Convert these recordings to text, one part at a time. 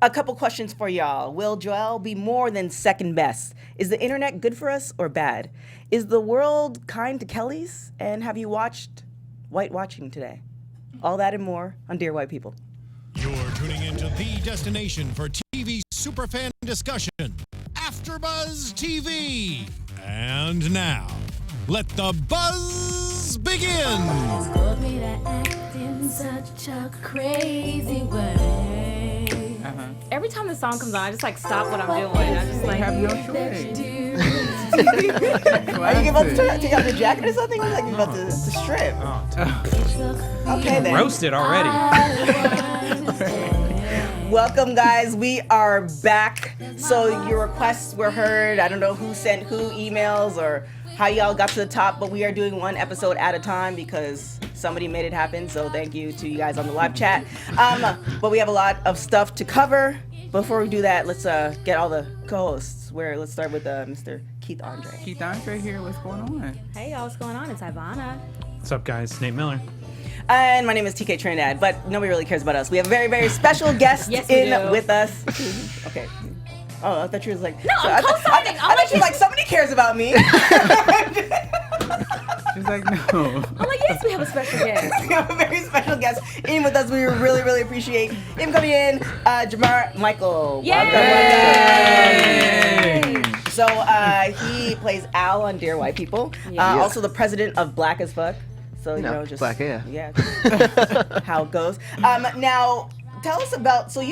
A couple questions for y'all. Will Joelle be more than second best? Is the internet good for us or bad? Is the world kind to Kellys? And have you watched White Watching today? All that and more on Dear White People. You're tuning into the destination for TV superfan discussion, AfterBuzz TV. And now, let the buzz begin. Told me to act in such a crazy way. Every time the song comes on, I just like stop what I'm doing. I just like have no choice. Are you about to take off your jacket or something? Or like you're about to strip? Okay then. Roasted already. Welcome, guys. We are back. So your requests were heard. I don't know who sent who emails or how y'all got to the top, but we are doing one episode at a time because somebody made it happen. So thank you to you guys on the live chat. But we have a lot of stuff to cover. Before we do that, let's get all the co-hosts. Let's start with Mr. Keith Andre. Keith Andre here. What's going on? hey y'all, what's going on? It's Ivanna. What's up, guys? Nate Miller. And my name is TK Trinidad, but nobody really cares about us. We have a very, very special guest Yes, we do. with us. Okay. Oh, I thought you was like... No, I'm co-signing. I thought you was like, somebody cares about me. She's like, no. I'm like, yes, we have a special guest. We have a very special guest in with us. We really, really appreciate him coming in. Jemar Michael. Yay! Welcome. So he plays Al on Dear White People. Also the president of Black as Fuck. So, you know, just... Black, yeah. Yeah. How it goes. Now, tell us about... So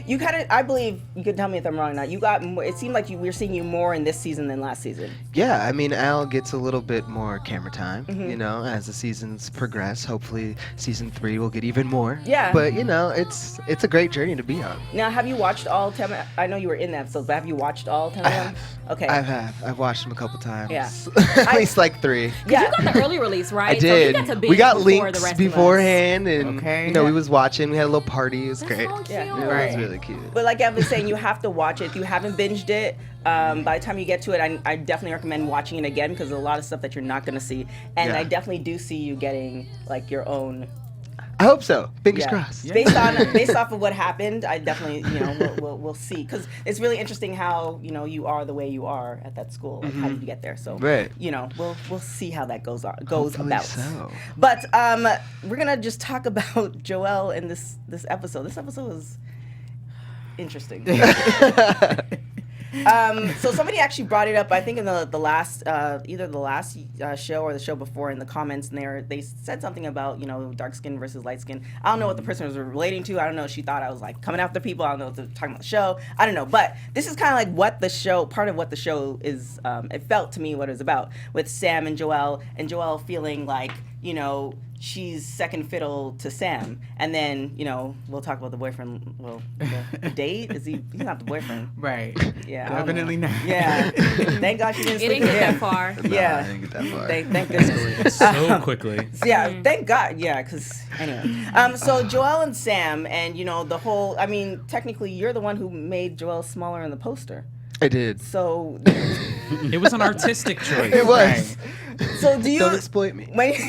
you kind of, I believe, you can tell me if I'm wrong or not, you got more, it seemed like we're seeing you more in this season than last season. Yeah, I mean, Al gets a little bit more camera time, you know, as the seasons progress. Hopefully, season 3 will get even more. Yeah. But, you know, it's a great journey to be on. Now, have you watched all 10? I know you were in the episodes, but have you watched all 10 of them? Okay. I have. I've watched them a couple times. Yeah. At least like 3. Yeah. You got the early release, right? I did. So you got to binge We got before links the rest beforehand, and Okay. you know, we was watching. We had a little party. It was Of us. great. That's so Yeah. cute. It Right. was really cute. But like I was saying, you have to watch it. If you haven't binged it, by the time you get to it, I definitely recommend watching it again because there's a lot of stuff that you're not going to see. And Yeah. I definitely do see you getting like your own... I hope so. Fingers Yeah. crossed. Yeah. Based off of what happened, I definitely, you know, we'll see because it's really interesting how, you know, you are the way you are at that school. Like, how did you get there? So, Right. you know, we'll see how that goes Hopefully about. so. But we're gonna just talk about Joelle in this episode. This episode was interesting. So somebody actually brought it up, I think in the last, either the last show or the show before in the comments, and they said something about, you know, dark skin versus light skin. I don't know what the person was relating to. I don't know if she thought I was like coming after people. I don't know if they're talking about the show. I don't know. But this is kind of like what the show, part of what the show is, it felt to me what it was about with Sam and Joelle feeling like, you know, she's second fiddle to Sam. And then, you know, we'll talk about the boyfriend. Well, the date? He's not the boyfriend. Right. Yeah. I don't Definitely know. not. Yeah. Thank God she didn't It sleep didn't with get him. that far. Yeah. I didn't get that far. Thank goodness. So quickly. Yeah, thank God. Yeah, because anyway. So Joelle and Sam, and you know the whole. I mean, technically, you're the one who made Joelle smaller in the poster. I did. So, It was an artistic choice. It was. so do you? Don't exploit me. Wait.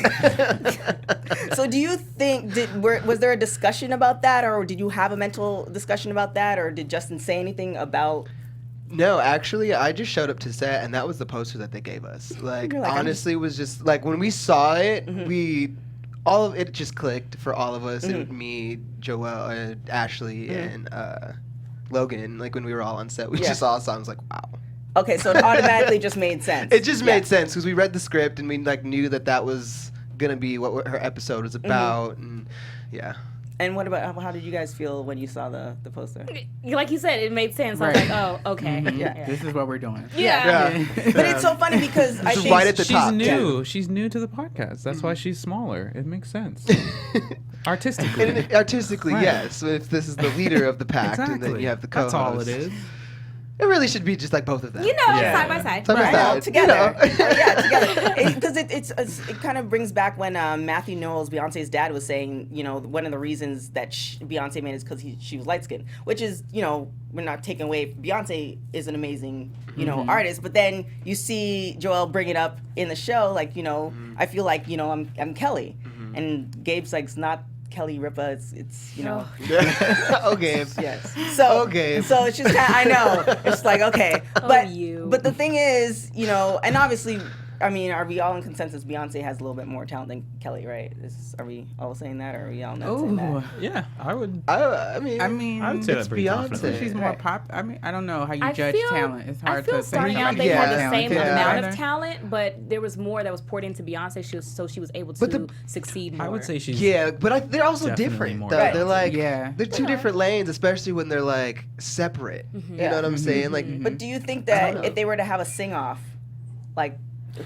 So do you think was there a discussion about that, or did you have a mental discussion about that, or did Justin say anything about? No, actually, I just showed up to set, and that was the poster that they gave us. Like, You're like, I'm honestly, it was just like when we saw it, all of it just clicked for all of us. It me, Joelle, Ashley, and Logan. Like when we were all on set, we just all saw. I was like, wow. Okay, so it automatically just made sense. It just made sense because we read the script and we like knew that was gonna be what her episode was about, and yeah. And what about how did you guys feel when you saw the poster? Like you said, it made sense. I was Right. like, oh, okay. Yeah. This is what we're doing. Yeah. But it's so funny because I Just think right at the She's top. new. She's new to the podcast. That's why she's smaller. It makes sense. Artistically. And artistically, Right. yes. So if this is the leader of the pack, and then Exactly. you have the co-host. That's all it is. It really should be just like both of them. You know, Yeah. side by side. Side by Right. side, Well, together. you know. Yeah, together. Because it kind of brings back when Matthew Knowles, Beyonce's dad, was saying, you know, one of the reasons that Beyonce made is because she was light skinned, which is, you know, we're not taking away. Beyonce is an amazing, you know, artist, but then you see Joelle bring it up in the show, like, you know, I feel like, you know, I'm Kelly, and Gabe's like, it's not Kelly Ripa. It's you know. Okay. Yes. So Okay. So it's just kind of, I know. It's like, okay. But you. but the thing is, you know, and obviously, I mean, are we all in consensus? Beyonce has a little bit more talent than Kelly, right? Are we all saying that, or are we all not saying that? Yeah, I would. I mean, I would say it's that pretty confidently. Beyonce. She's more pop. I mean, I don't know how you judge talent. It's hard I feel to say. starting out somebody's they more had the same talented than amount another. of talent, but there was more that was poured into Beyonce, so she was able to succeed more. I would say she's. Yeah, but they're also Definitely different. more Though. Right. They're like, they're two different lanes, especially when they're like separate. You know what I'm saying? Like, But do you think I don't know. that if they were to have a sing-off, like,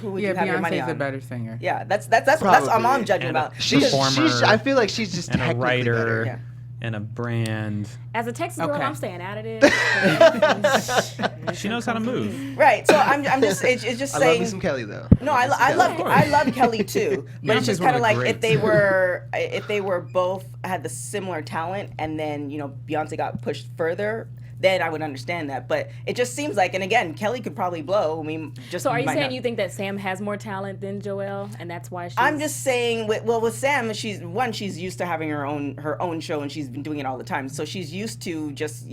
who would you have your money Beyonce's on? a better singer. Yeah, that's all I'm Probably. judging And a about. performer I feel like she's just and a technically writer better. Yeah. and a brand. As a Texas girl, Okay. I'm staying out of this. She knows how to move. Right. So I'm just it's just I love saying. me some Kelly though. No, I love Kelly too, but it's Beyonce's just one kind of of the like greats. if they were both had the similar talent, and then Beyonce got pushed further, then I would understand that. But it just seems like, and again, Kelly could probably blow. I mean, just So are you might saying not. you think that Sam has more talent than Joelle, and that's why she's... I'm just saying, with Sam, she's used to having her own show, and she's been doing it all the time. So she's used to just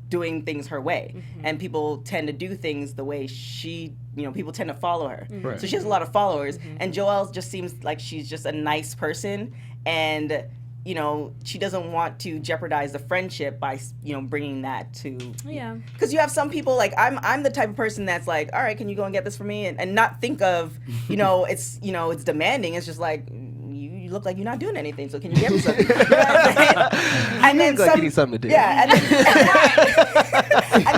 doing things her way, and people tend to do things the way she. People tend to follow her. Right. So she has a lot of followers, and Joelle just seems like she's just a nice person, and she doesn't want to jeopardize the friendship by bringing that to. Yeah. Because you have some people, like I'm the type of person that's like, all right, can you go and get this for me, and not think of it's demanding. It's just like, you look like you're not doing anything, so can you get me something? You know what I'm saying? And then look like you need something to do. Yeah, and then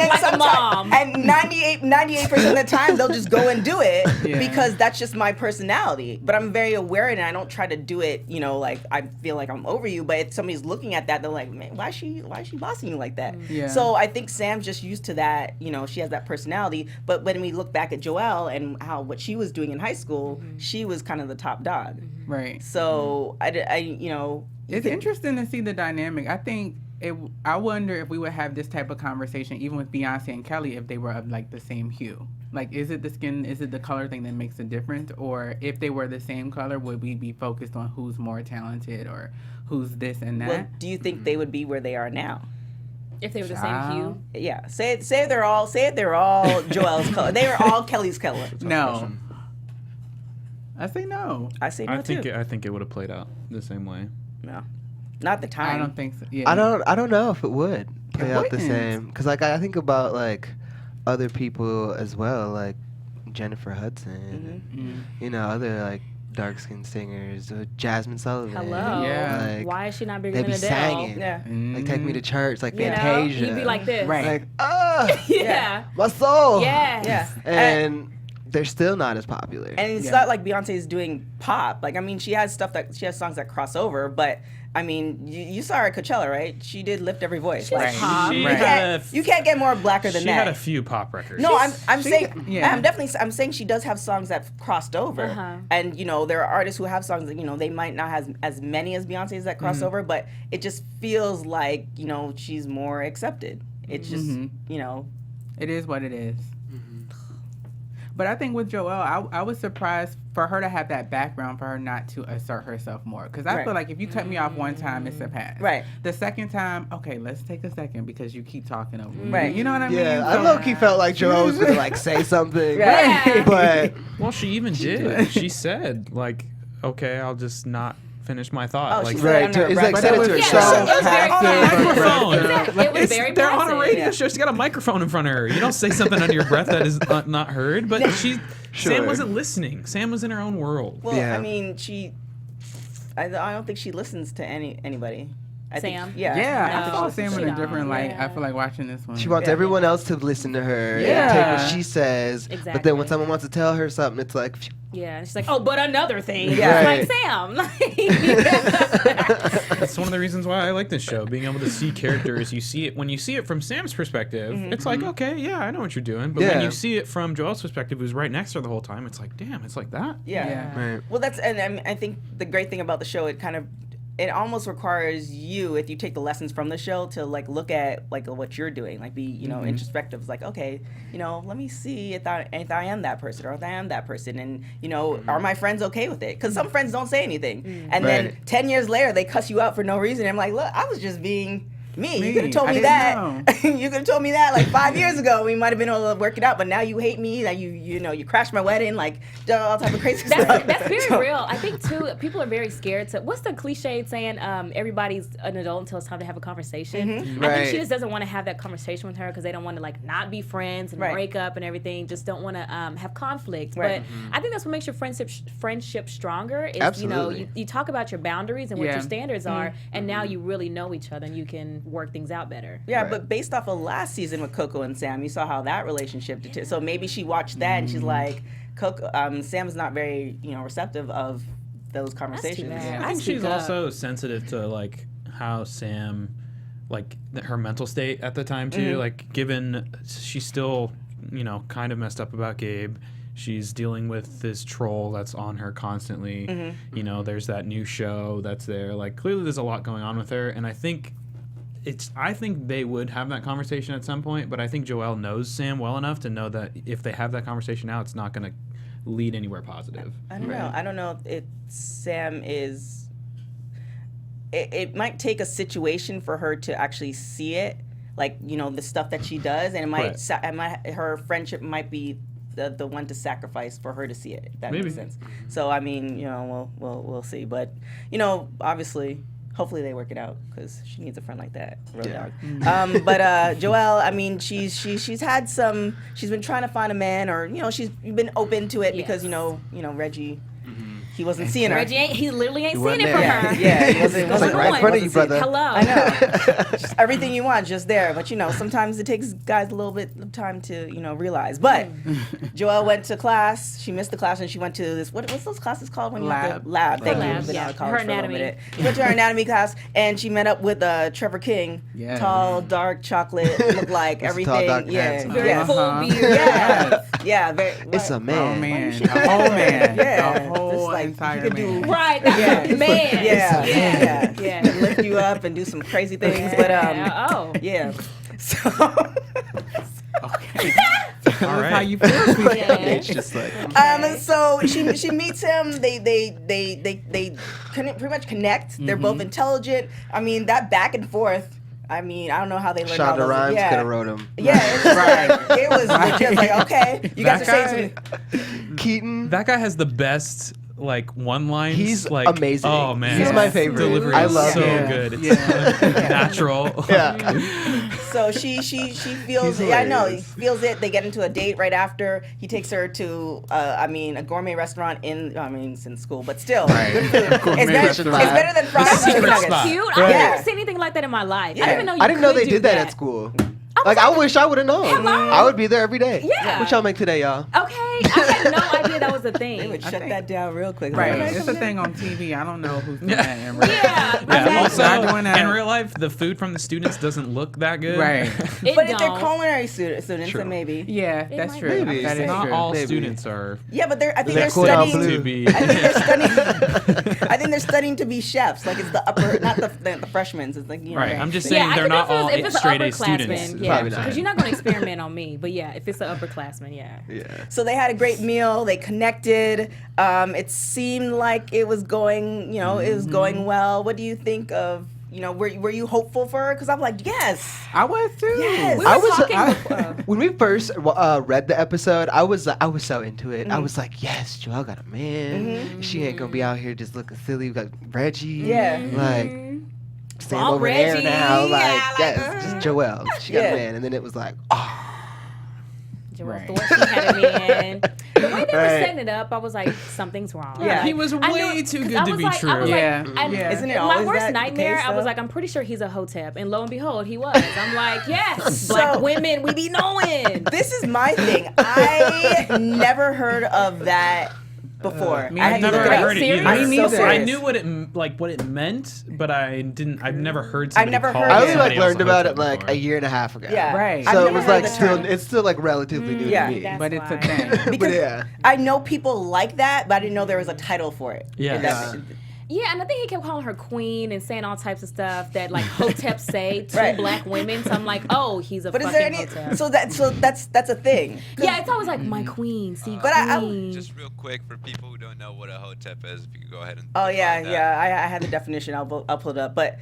Like a mom. and 98% of the time they'll just go and do it Yeah. because that's just my personality. But I'm very aware of it, and I don't try to do it, like I feel like I'm over you. But if somebody's looking at that, they're like, man, why is she bossing you like that? Yeah. So I think Sam's just used to that. She has that personality. But when we look back at Joelle and what she was doing in high school, she was kind of the top dog. Right. So It's interesting to see the dynamic. I wonder if we would have this type of conversation even with Beyonce and Kelly if they were of like the same hue. Like, is it the skin, is it the color thing that makes a difference? Or if they were the same color, would we be focused on who's more talented or who's this and that? Well, do you think they would be where they are now? If they were the same hue. Yeah. Say they're all Joelle's color. They were all Kelly's color. No. I say no. I say no too. I think it would have played out the same way. No. Not the time. I don't think so. Yeah. I don't know if it would play out the wouldn't. same. Because like I think about like other people as well, like Jennifer Hudson, other like dark skinned singers, Jasmine Sullivan. Hello. Yeah. Like, Why is she not bigger they than be Adele? singing. Yeah. Like Take Me to Church, like You know? Fantasia. You'd be like this. Right. Like Yeah. my soul. Yes. Yeah. And they're still not as popular. And it's not like Beyonce is doing pop. Like, I mean, she has songs that cross over, but I mean, you saw her at Coachella, right? She did Lift Every Voice. She's Like, pop. She Right. had you can't get more blacker than she that. had a few pop records. No, I'm saying yeah. I'm saying she does have songs that crossed over, and there are artists who have songs that they might not have as many as Beyonce's that cross over, but it just feels like she's more accepted. It's just It is what it is. But I think with Joelle, I was surprised for her to have that background, for her not to assert herself more. Because I feel like if you cut me off one time, it's a pass. Right. The second time, okay, let's take a second because you keep talking over me. Right. You know what I mean? Yeah, I So- low-key felt like Joelle was gonna like say something, Right. but Well, she even did. She said, like, okay, I'll just not finish my thought. Oh, like, she said right, under it's breath. like But said it it was to Yeah, herself. it was very microphone. It was very They're on a passive. radio show. She's got a microphone in front of her. You don't say something under your breath that is not heard. But Sam Sure. wasn't listening. Sam was in her own world. Well, Yeah. I mean, I don't think she listens to anybody. I Sam? Think, yeah. Yeah, I No, saw Sam she in a don't. different light. Yeah. I feel like watching this one. She wants everyone else to listen to her and Yeah. take what she says. But then Exactly. when someone wants to tell her something, it's like, phew. Yeah, and she's like, oh, but another thing. Yeah. It's like, Sam. That's one of the reasons why I like this show. Being able to see characters, when you see it from Sam's perspective, it's like, okay, yeah, I know what you're doing. But when Yeah. you see it from Joelle's perspective, who's right next to her the whole time, it's like, damn, it's like that. Yeah. Yeah. Right. Well, I think the great thing about the show, it kind of it almost requires you, if you take the lessons from the show, to like look at like what you're doing, like be introspective. It's like, okay, let me see if I am that person or if I am that person, and are my friends okay with it? Because some friends don't say anything, and then 10 years later they cuss you out for no reason. And I'm like, look, I was just being me. You could have told me that. You could have told me that like 5 years ago. We might have been able to work it out, but now you hate me. That you crashed my wedding, like all type of crazy stuff. That's very real. I think too, people are very scared to. What's the cliche saying? Everybody's an adult until it's time to have a conversation. I think she just doesn't want to have that conversation with her because they don't want to like not be friends and break up and everything. Just don't want to have conflict. But I think that's what makes your friendship stronger. Is Absolutely. you talk about your boundaries and what your standards are, and now you really know each other and you can work things out better. Yeah, but based off of last season with Coco and Sam, you saw how that relationship did. So maybe she watched that and she's like, Sam's not very receptive of those conversations. I think she's also sensitive to like how Sam, like her mental state at the time too. Like given she's still kind of messed up about Gabe. She's dealing with this troll that's on her constantly. There's that new show that's there. Like clearly there's a lot going on with her, and I think they would have that conversation at some point, but I think Joelle knows Sam well enough to know that if they have that conversation now, it's not going to lead anywhere positive. I don't know. I don't know if Sam is... It might take a situation for her to actually see it, like, the stuff that she does, and her friendship might be the one to sacrifice for her to see it, if that makes sense. So, I mean, we'll see. But, obviously... Hopefully they work it out because she needs a friend like that. Real dog. But Joelle, I mean, she's had some. She's been trying to find a man, or she's been open to it because Reggie. He wasn't seeing her. Reggie he literally ain't seeing it for her. Yeah, he wasn't like right in front of you, brother. Hello. I know. Just everything you want, just there. But sometimes it takes guys a little bit of time to realize. But Joelle went to class. She missed the class, and she went to this. What's those classes called when you have to lab? Thank you. Been out of college her for a little anatomy. minute. She went to her anatomy class, and she met up with Trevor King. Yeah. Tall, dark, chocolate, looked like everything. Tall, dark, handsome. Very full beard. Yeah. Yeah. Very. It's a man. Oh man, a whole man. Yeah. A whole Just like entire you could do. man. Right, that's a man. Yeah. Yeah. And lift you up and do some crazy things, but yeah. So Okay. All right. How you feel? Sweetie? It's just like so she meets him. They pretty much connect. They're both intelligent. I mean, that back and forth. I mean, I don't know how they learned all Shonda those. Rhimes could have wrote him. Yeah, it was right. It was legit. Like, okay, you guys are saying something. Keaton. That guy has the best one lines. He's like, amazing. Oh man, He's my favorite. Delivery I is love so him. good. It's natural. Yeah. So she feels it. I know, he feels it. They get into a date right after. He takes her to a gourmet restaurant it's in school, but still, good food. It's better than fries. That's and chicken so nuggets. cute. Yeah. I've never seen anything like that in my life. Yeah. I didn't even know I didn't know could they do did that at school. Like, I wish I would have known. Hello? I would be there every day. Yeah. What y'all make today, y'all? Okay, I had no idea that was a They thing. would shut that down real quick. Right. Like, It's a thing on TV. I don't know who's doing that in real life. Yeah, Yeah, also, Not doing that. in real life, the food from the students doesn't look that good. Right. It but if they're don't. culinary students, then maybe. Yeah, that's might true. be. That is Not true. all Maybe. students are Yeah, but I think They're they're cordon studying. bleu. to be. I think they're studying. I think they're studying to be chefs. Like it's the upper, not the freshmen. It's like Right. I'm just saying I they're think not all if it's straight an A students. upperclassman, yeah, Probably not. because you're not going to experiment on me. But yeah, if it's an upperclassman, yeah. Yeah. So they had a great meal. They connected. It seemed like it was going. It was going well. What do you think of? Were you hopeful for her? Because I'm like, yes. I was too. Yes. We I were was talking. when we first read the episode, I was so into it. I was like, yes, Joelle got a man. She ain't gonna be out here just looking silly. We got Reggie. Yeah. Like Sam Oh, over there Reggie. now. Like Yeah, like, yes, just Joelle. She got Yeah. a man, and then it was like, oh, Joelle Right. thought she had a man. The way they were Right. setting it up, I was like, something's wrong. Yeah. Like, He was I knew- way too 'cause good I to was be like- I true. was Yeah. and Yeah. Isn't it my always worst that the nightmare, case, I was though? like, I'm pretty sure he's a hotep. And lo and behold, he was. I'm like, yes, black women, we be knowing. This is my thing. I never heard of that before. Me I had I've to never look it up. heard it serious? either. I I'm so neither. I serious. knew what it meant, but I've never heard I've somebody never call heard I it. only somebody else learned a about hotep it like before. a year and a half ago. Yeah. Right. I've So it never was heard like the still, term. it's still like relatively new Yeah. to me. That's But it's a why. thing. But Because yeah. I know people like that, but I didn't know there was a title for it. Yes. If that- Yeah, and I think he kept calling her queen and saying all types of stuff that like hotep say to Right. black women. So I'm like, oh, he's a But fucking is there any? hotep. So that's a thing. Yeah, it's always like my queen, see But queen. Just real quick for people who don't know what a hotep is, if you could go ahead and. Oh yeah, define that. yeah. I had the definition. I'll pull it up. But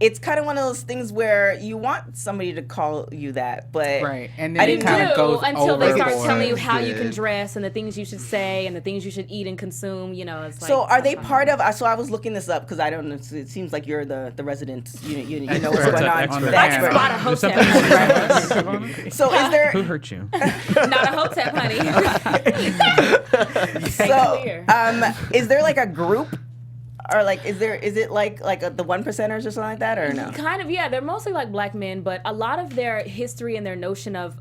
it's kind of one of those things where you want somebody to call you that, but Right, and I then it didn't kind of goes until they start overboard. telling you how you can Good. dress and the things you should say and the things you should eat and consume. You know, it's like. So are they tough on part them. of? So I was looking this up because I don't know. It seems like you're the resident. You know what's Expert. going on. Expert. The Expert. Not a There's hotep. something So is there? Who hurt you? Not a hotep, honey. So clear. is there like a group, or like is it like the one percenters or something like that, or no? Kind of, yeah. They're mostly like black men, but a lot of their history and their notion of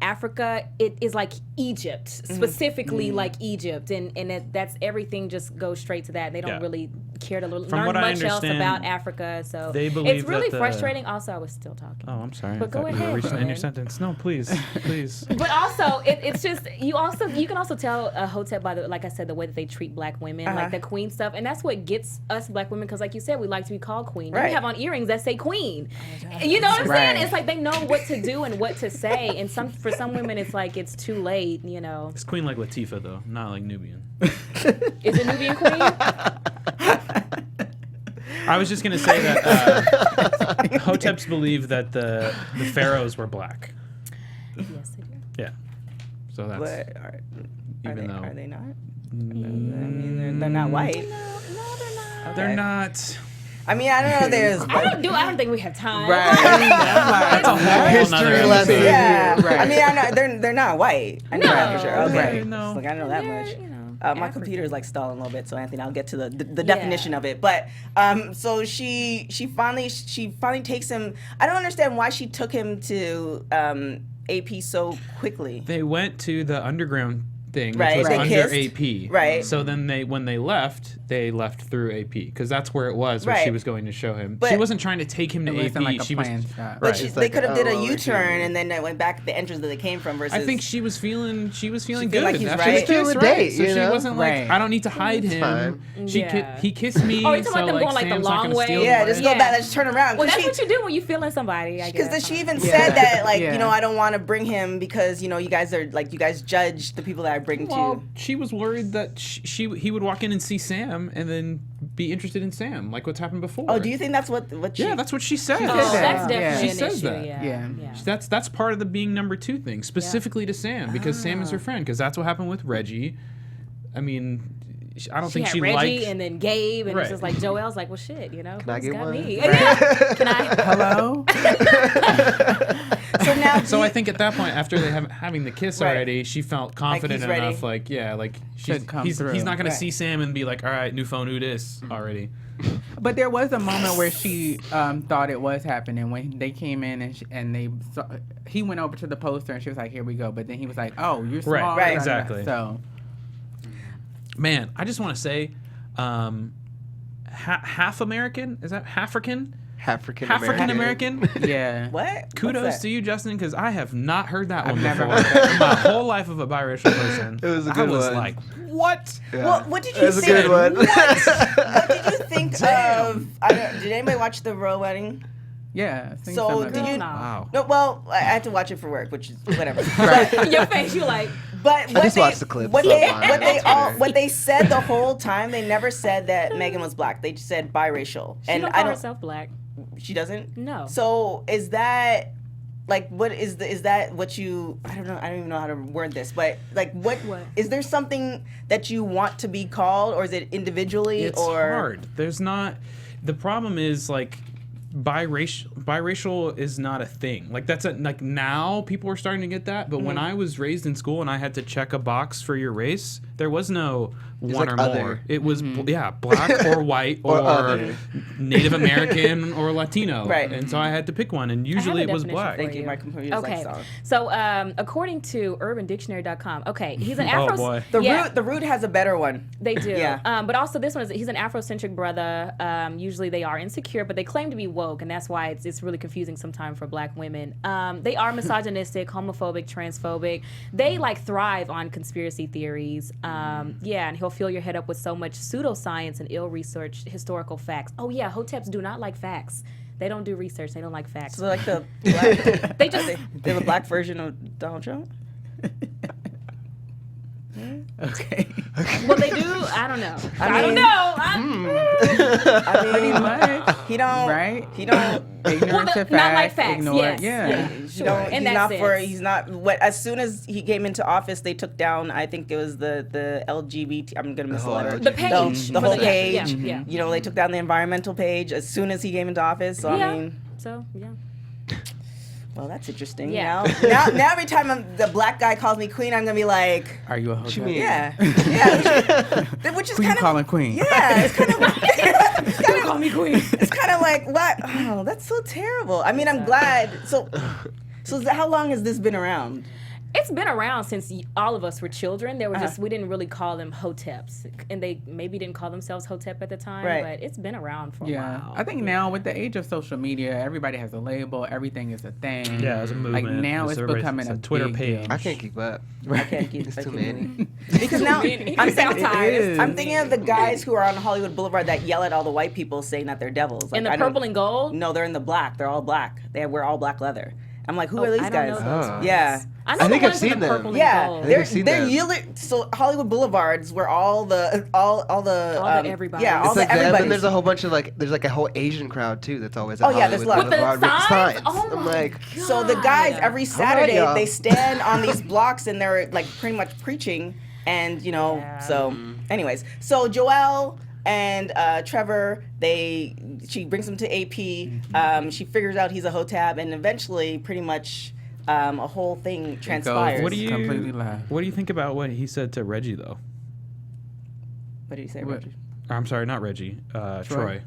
Africa, it is like Egypt, specifically like Egypt, and that's everything. Just goes straight to that. They don't Yeah. really care to From learn what I much else understand, about Africa. So they believe it's really that the- frustrating. Also, I was still talking. Oh, I'm sorry. But I go thought you were ahead, reaching in your man. sentence. No, please, please. But also, it's just you can also tell a hotep by the, like I said, the way that they treat black women, like the queen stuff, and that's what gets us black women, because like you said, we like to be called queen. Right. We have on earrings that say queen. You know what I'm saying? Right. It's like they know what to do and what to say, and for some women, it's like it's too late. You know, It's queen like Latifah though, not like Nubian. is it Nubian queen? I was just gonna say that hoteps believe that the pharaohs were black. Yes, they do. Yeah. So that's But even though are they not? I mean, they're not white. No, they're not. they're not. I mean, I don't know. There's I don't think we have time. Right. That's a whole History nother lesson. episode. yeah. Right. I mean, I know they're not white. I know that for sure. Okay, Right. No. Like, I know that They're, much. you know, My African. computer is like stalling a little bit, so Anthony, I'll get to the definition of it. But so she finally takes him. I don't understand why she took him to AP so quickly. They went to the underground thing, which Right, was they under kissed. AP. Right. So then when they left through AP because that's where it was, where she Right. was going to show him. But- she wasn't trying to take him to It AP. wasn't like a She was. planned shot. But Right. they like, could have did oh, a well, they U-turn can- and then they went back the entrance that they came from. Versus I think she was feeling feel good. like he's after right. the kiss, Still a date, So you she know? wasn't like, Right. I don't need to hide It's him. fine. Yeah. He kissed me. Oh, you're talking so about them going, like, the Sam's not long gonna way? steal yeah, it. just go back. Let's turn around. Well, that's She- what you do when you feeling somebody. I guess. Because she even said that, like, Yeah. you know, I don't want to bring him because, you know, you guys judge the people that I bring Well, to. she was worried that he would walk in and see Sam and then be interested in Sam, like what's happened before. Oh, do you think that's what she? Yeah, that's what she said. said Oh, that. that's Yeah. definitely She an says issue. that. Yeah. Yeah. That's part of the being number two thing, specifically to Sam, because Sam is her friend. Because that's what happened with Reggie. I mean, I don't She think had she Reggie liked. and then Gabe, and Right. it's just like Joelle's like, well, shit, you know, Can I who's get got one? me? Right. Can I? Hello? So now, So I think at that point, after they having the kiss Right. already, she felt confident he's ready. enough. Like, yeah, like Should come he's through. not gonna Right. see Sam and be like, all right, new phone, who this already. But there was a moment where she thought it was happening when they came in and they saw, he went over to the poster and she was like, "Here we go." But then he was like, "Oh, you're small." Right, Right. exactly. So Man, I just want to say, half American, is that African? African African American. yeah, what? Kudos What's to you, Justin, because I have not heard that one never before. heard that. My whole life of a biracial person. It was a I good was one. like, what? Yeah. Well, what did you It was a think? good one. What did you think of? Did anybody watch the royal wedding? yeah. I think So some of did it. you? No. Wow. No, well, I had to watch it for work, which is whatever. Your face, you like. But what just they, watched the clips What they, online what they on all, Twitter. what they said the whole time, they never said that Meghan was black. They just said biracial, She and don't I call don't. herself black. She doesn't. No. So is that like what is that what you? I don't know. I don't even know how to word this, but like what is there something that you want to be called, or is it individually It's or? hard. There's not. The problem is like biracial is not a thing. Like that's like now people are starting to get that, but when I was raised in school and I had to check a box for your race, there was no one like or other. more. It was black or white Or or other. Native American or Latino. Right. And so I had to pick one, and usually it was definition black. for Thank you. you. My computer is Okay. like solid. So, according to UrbanDictionary.com, okay, he's an Oh, Afro. boy. The root has a better one. They do. Yeah. But also this one is he's an Afrocentric brother. Usually they are insecure, but they claim to be woke, and that's why it's really confusing sometimes for black women. They are misogynistic, homophobic, transphobic. They like thrive on conspiracy theories. Yeah, and he'll fill your head up with so much pseudoscience and ill-researched historical facts. Oh yeah, hoteps do not like facts. They don't do research. They don't like facts. So like the black, They just they have a black version of Donald Trump. Okay. well, they do. I don't know. I don't mean- know. I mean, Much. he don't. Right? He don't. Ignorance the- of not like facts. facts, Ignore. yes. Yeah. He Sure. don't, In he's that not for. sense. He's not. What? As soon as he came into office, they took down. I think it was the LGBT. I'm gonna miss the whole letter. The page. The For whole the- page. yeah. You know, they took down the environmental page as soon as he came into office. So Yeah. I mean. So yeah. Well, that's interesting. Yeah. Now every time the black guy calls me queen, I'm gonna be like, Are you a What you hotel? mean? yeah, which is Who you kind of calling queen? yeah, it's kind of Don't call me queen. it's kind of like what? Oh, that's so terrible. I mean, I'm glad. So how long has this been around? It's been around since all of us were children. There were Uh-huh. just we didn't really call them hoteps, and they maybe didn't call themselves hotep at the time. Right. But it's been around for a Yeah, while. I think now with the age of social media, everybody has a label. Everything is a thing. Yeah, it's a movement. Like now Just it's everybody- becoming it's a Twitter big page. deal. I can't keep up. I can't keep It's I too can't- many. because now I'm sound thinking, tired. is. I'm thinking of the guys who are on Hollywood Boulevard that yell at all the white people saying that they're devils. Like, in the I don't- purple and gold. No, they're in the black. They're all black. They wear all black leather. I'm like, who Oh, are these I don't guys? know those Oh. ones. Yeah. I know I the think I've ones in seen the them. purple and Yeah, gold. I've seen they're them. yelling. So Hollywood Boulevards, where all the everybody. Yeah, all It's like the them, everybody. and there's a whole bunch of there's like a whole Asian crowd too that's always Oh, at yeah, there's Hollywood a lot. With the Boulevard signs? Oh I'm my like, God. So the guys every Saturday y'all. they stand on these blocks and they're like pretty much preaching, and you know. Yeah. So, anyways, so Joelle and Trevor, she brings him to AP. She figures out he's a hotep, and eventually, pretty much, a whole thing transpires. What do you completely live. What do you think about what he said to Reggie though? What did he say, What? Reggie? I'm sorry, not Reggie. Troy.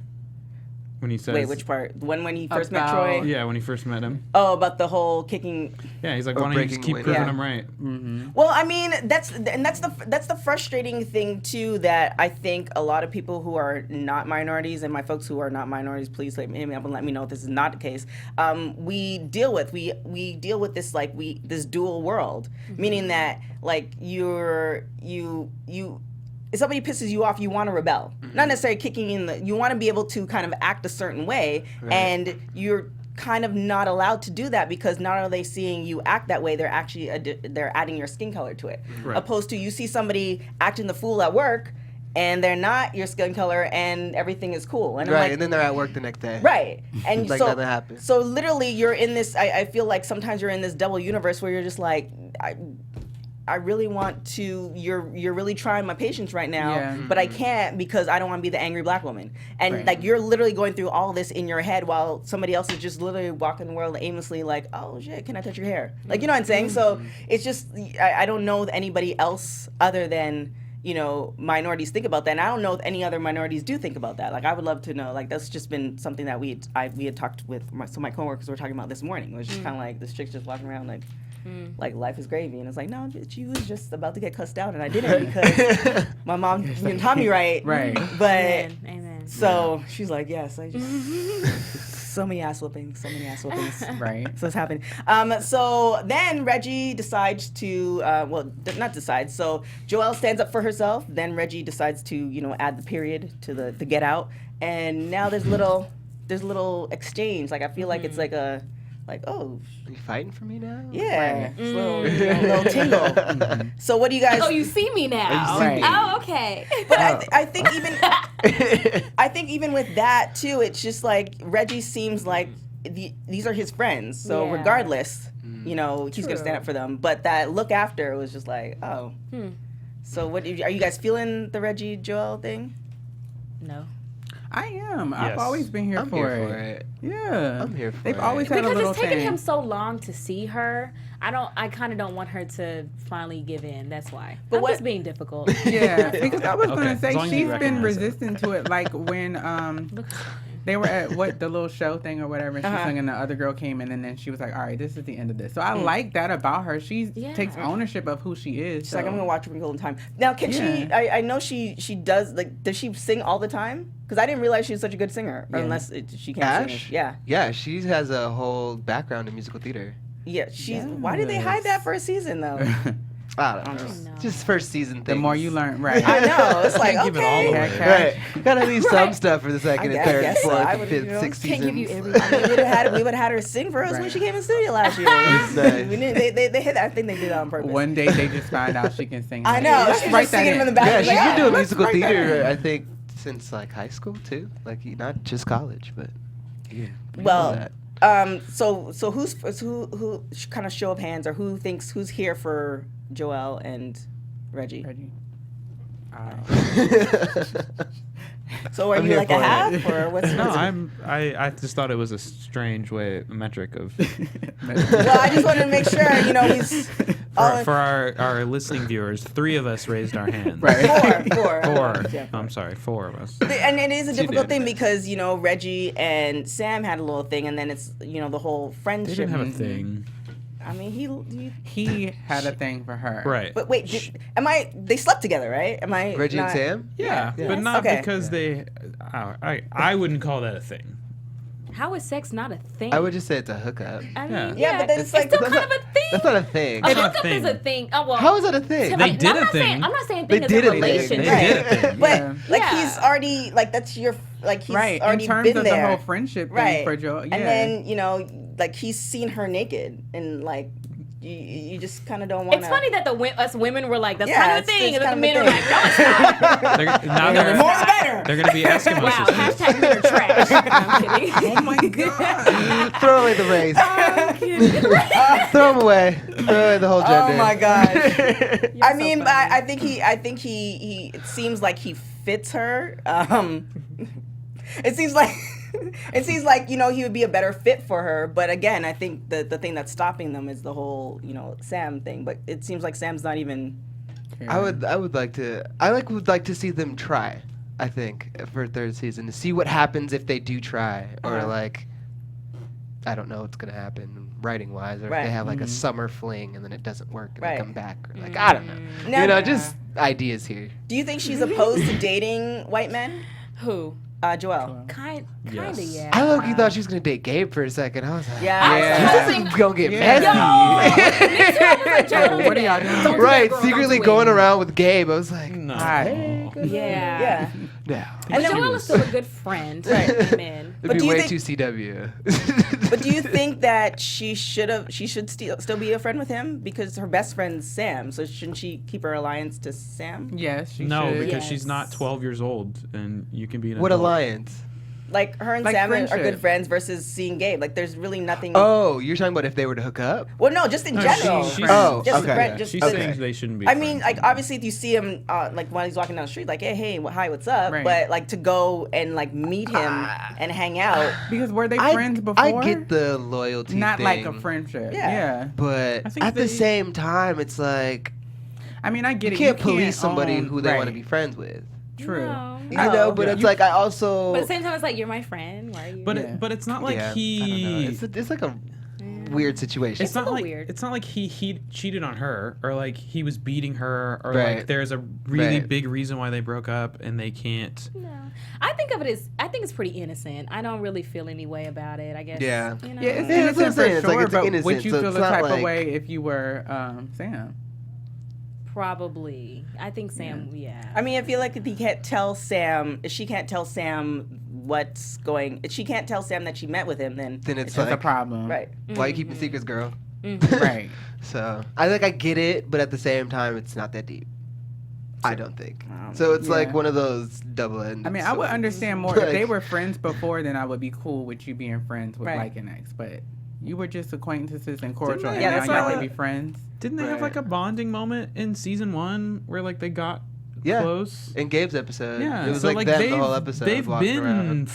When he says. Wait, which part? When he first met About- Troy? Yeah, when he first met him. Oh, about the whole kicking. Yeah, he's like, Or why don't you just breaking keep away. proving Yeah. him right? Well, I mean, that's the frustrating thing too, that I think a lot of people who are not minorities, and my folks who are not minorities, please let me know if this is not the case. We deal with this this dual world, meaning that like if somebody pisses you off, you want to rebel. Not necessarily kicking in you want to be able to kind of act a certain way, and you're kind of not allowed to do that because not are they seeing you act that way, they're actually they're adding your skin color to it. Right. Opposed to you see somebody acting the fool at work and they're not your skin color and everything is cool. And I'm right, like, and then they're at work the next day. right. And Like so nothing happened. So literally you're in this I feel like sometimes you're in this double universe where you're just like I really want to. You're really trying my patience right now, Yeah. but I can't because I don't want to be the angry black woman. And Right. like you're literally going through all this in your head while somebody else is just literally walking the world aimlessly, like, oh shit, can I touch your hair? Like, you know what I'm saying? So it's just I don't know if anybody else other than minorities think about that, and I don't know if any other minorities do think about that. Like, I would love to know. Like, that's just been something that we had talked with my coworkers were talking about this morning. It was just kind of like this chick's just walking around like life is gravy, and it's like, no, bitch, you was just about to get cussed out, and I didn't because my mom didn't taught me right. Right. But Amen. so she's like, yes, I just so many ass whoopings. Right. So it's happening. So then Reggie decides to, not decide. So Joelle stands up for herself. Then Reggie decides to, add the period to the get out. And now there's little exchange. Like I feel like it's like oh Are you fighting for me now? yeah, it's a little tingle. So what do you guys? Oh, you see me now. see me. Oh, okay. But I think even with that too, it's just like Reggie seems like these are his friends. So Yeah. regardless, he's gonna stand up for them. But that look after was just like, oh. So what are you guys feeling the Reggie Joelle thing? No. I am. I've Yes. always been here I'm for here it. for it. Yeah. I'm here for They've it. always had a Because little it's taken thing. him so long to see her. I kind of don't want her to finally give in. That's why. But I'm what- just being difficult. Yeah, because I was Okay, gonna as say long as you she's been recognize it. resistant to it. Like when they were at the little show thing or whatever, and she Uh-huh. sung, and the other girl came in, and then she was like, "All right, this is the end of this." So I like that about her. She Yeah. takes ownership of who she is. She's like, I'm gonna watch Wrinkle in Time. Now, can she? Yeah. I know she does. Like, does she sing all the time? Because I didn't realize she was such a good singer. Or Yeah. unless she can't sing. Ash? Yeah. Yeah, she has a whole background in musical theater. Yeah. Why did they hide that for a season though? I don't know. Just first season thing. The more you learn, right? I know. It's like, Can't give it all okay. away. Right. Gotta leave some stuff for the second and third, guess so. fourth, I and would, fifth, you know, sixth Can't seasons. give you We everything. would have had her sing for us when Right. she came in studio last year. Nice. We knew, they hit. I think they did that on purpose. One day they just find out she can sing. I know. She's Write just that singing in. in the back. Yeah, of she's the been doing let's musical write that theater, in. I think, since like high school too. Like not just college, but yeah. Well, so who kind of show of hands, or who's here for Joelle and Reggie? So are I'm you here like a for it. half, or what's? No, what's I just thought it was a strange metric of well, I just wanted to make sure, you know, he's all for our listening viewers. 3 of us raised our hands. Right. four. Four. Yeah, I'm sorry, 4 of us. And it is a Two difficult did. thing because, you know, Reggie and Sam had a little thing, and then it's, you know, the whole They friendship. didn't have a thing. I mean, He had a thing for her. Right. But wait, they slept together, right? Am I Reggie and not- Sam? Yeah, Yeah. but not Okay. because they. I wouldn't call that a thing. How is sex not a thing? I would just say it's a hookup. I mean, Yeah. Yeah, but then it's like still That's kind of not- a thing. That's not a thing. A It's not a hookup is thing. a thing. Oh, well, How is that a thing? They did a I'm not thing. Saying, I'm not saying They thing did as a a thing. relationship. They did a thing. But Yeah. like Yeah. he's already like that's your like he's Right. In already terms been of there. the whole friendship thing Right. for Joe. Yeah. And then, you know, like he's seen her naked, and like you just kind of don't want to. It's funny that us women were like, that's Yeah, kind of a it's thing. And then the kind of men a are like, no, it's not. Now they're more the better. They're gonna be Eskimo Wow, sisters. hashtag men are trash. No, I'm kidding. oh my god. Throw away the race. Throw them away. Throw away the whole gender. Oh my gosh. I so mean, funny. I think he it seems like he fits her. It seems like, you know, he would be a better fit for her. But again, I think the thing that's stopping them is the whole, you know, Sam thing. But it seems like Sam's not even. I would like to see them try. I think for 3rd season to see what happens if they do try, or like, I don't know what's gonna happen writing wise, or if Right. they have like a summer fling and then it doesn't work and Right. they come back, or like I don't know. Now- You know, just ideas here. Do you think she's opposed to dating white men? Who? Joelle. Kinda, Yes. yeah. I low-key thought she was gonna date Gabe for a second. I was like, Yeah. this is gonna get Yo, messy. me too. I was like, Joe, don't What do are y'all that. doing? Don't do that, Right, girl. secretly Don't do going it. around with Gabe. I was like, No. Right. Yeah. Yeah. no. But And then- Joelle is still a good friend. Right. Men. It'd But be do you way think- too CW. But do you think that she should still be a friend with him because her best friend's Sam? So shouldn't she keep her alliance to Sam? Yes, she No, should. because she's Yes. not 12 years old, and you can be an What adult. alliance? Like her and Like Sam are friendship. good friends versus seeing Gabe. Like there's really nothing. Oh, you're talking about if they were to hook up? Well, no, just in No, general. she's- Oh, just okay. friend- Yeah, just she's the- saying they shouldn't be. I mean, friends. like obviously, if you see him, like when he's walking down the street, like, hey, hi, what's up? Right. But like to go and like meet him and hang out. Because were they I, friends before? I get the loyalty Not thing, like a friendship. Yeah. Yeah. but I think at the they- same time, it's like I mean, I get you it. can't police somebody own- who they want to right. be friends with. True. No. You know, but Yeah. it's like I also. But at the same time, it's like, you're my friend. Why are you? but Yeah. but it's not like yeah, I don't he. know. It's like a weird situation. It's not a like weird. it's not like he cheated on her, or like he was beating her, or Right. like there's a really Right. big reason why they broke up and they can't. No. I think of it as, I think it's pretty innocent. I don't really feel any way about it, I guess. Yeah. You know? Yeah, it's Yeah, that's what I'm innocent saying. for It's like sure, it's but innocent, would you so feel it's the not type like- of way if you were Sam? Probably. I think Sam, yeah. I mean, I feel like if he can't tell Sam, if she can't tell Sam what's going, if she can't tell Sam that she met with him, then then it's That's a like, problem. right. why you keeping secrets, girl? Right. So I get it, but at the same time, it's not that deep. I don't think. So it's Yeah. like one of those double-ended. I mean, I would swords. understand more if they Like- were friends before. Then I would be cool with you being friends with Right. like an ex. But you were just acquaintances and cordial, they- and Yeah, now that's y'all what- want to be friends. Didn't they have Right. like a bonding moment in season 1 where like they got Yeah. close? In Gabe's episode, Yeah, it was so like them they've, the whole episode. they've walking been around.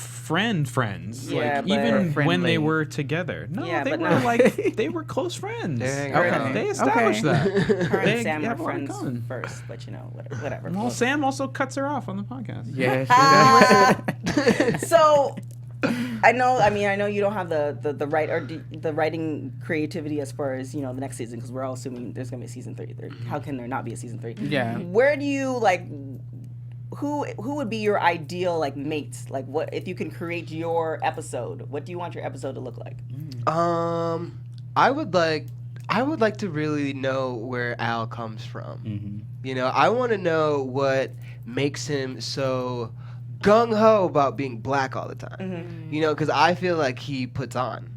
friends, Yeah, like but- even when Friendly. they were together. No, Yeah, they but were not- like they were close friends. They're hanging Okay. around. They established Okay. that. Her They and Sam have were a lot in friends common. first, but you know, whatever. Well, Sam also cuts her off on the podcast. Yeah. So, I know you don't have the right or the writing creativity as far as, you know, the next season, because we're all assuming there's gonna be a season 3. How can there not be a season 3? Yeah. Where do you like? Who would be your ideal like mate? Like, what if you can create your episode? What do you want your episode to look like? I would like. I would like to really know where Al comes from. Mm-hmm. You know, I want to know what makes him so gung-ho about being black all the time. Mm-hmm. You know, because I feel like he puts on